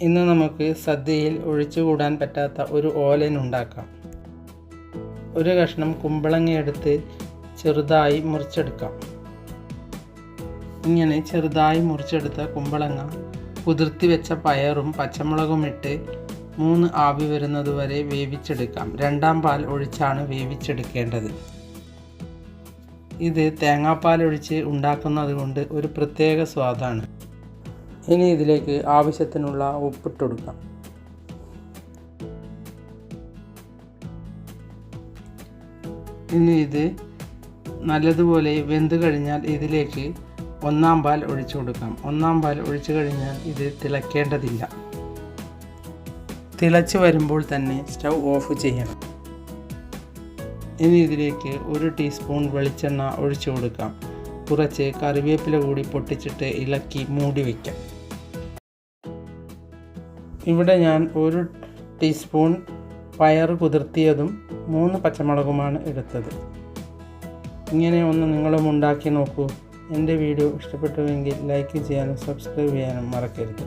ഇന്ന് നമുക്ക് സദ്യയിൽ ഒഴിച്ചുകൂടാൻ പറ്റാത്ത ഒരു ഓലൻ ഉണ്ടാക്കാം. ഒരു കഷ്ണം കുമ്പളങ്ങ എടുത്ത് ചെറുതായി മുറിച്ചെടുക്കാം. ഇങ്ങനെ ചെറുതായി മുറിച്ചെടുത്ത കുമ്പളങ്ങ കുതിർത്തി വെച്ച പയറും പച്ചമുളകും ഇട്ട് 3 ആവി വരുന്നതുവരെ വേവിച്ചെടുക്കാം. 2ാം പാൽ ഒഴിച്ചാണ് വേവിച്ചെടുക്കേണ്ടത്. ഇത് തേങ്ങാപ്പാൽ ഒഴിച്ച് ഉണ്ടാക്കുന്നത് കൊണ്ട് ഒരു പ്രത്യേക സ്വാദാണ്. ഇനി ഇതിലേക്ക് ആവശ്യത്തിനുള്ള ഉപ്പിട്ട് കൊടുക്കാം. ഇനി ഇത് നല്ലതുപോലെ വെന്ത് കഴിഞ്ഞാൽ ഇതിലേക്ക് 1ാം പാൽ ഒഴിച്ചു കൊടുക്കാം. 1ാം പാൽ ഒഴിച്ചു കഴിഞ്ഞാൽ ഇത് തിളയ്ക്കേണ്ടതില്ല. തിളച്ച് വരുമ്പോൾ തന്നെ സ്റ്റൗ ഓഫ് ചെയ്യണം. ഇനി ഇതിലേക്ക് 1 ടീസ്പൂൺ വെളിച്ചെണ്ണ ഒഴിച്ചു കൊടുക്കാം. കുറച്ച് കറിവേപ്പില കൂടി പൊട്ടിച്ചിട്ട് ഇളക്കി മൂടി വയ്ക്കാം. ഇവിടെ ഞാൻ 1 ടീസ്പൂൺ പയർ കുതിർത്തിയതും 3 പച്ചമുളകുമാണ് എടുത്തത്. ഇങ്ങനെ ഒന്ന് നിങ്ങളും ഉണ്ടാക്കി നോക്കൂ. എൻ്റെ വീഡിയോ ഇഷ്ടപ്പെട്ടുവെങ്കിൽ ലൈക്ക് ചെയ്യാനും സബ്സ്ക്രൈബ് ചെയ്യാനും മറക്കരുത്.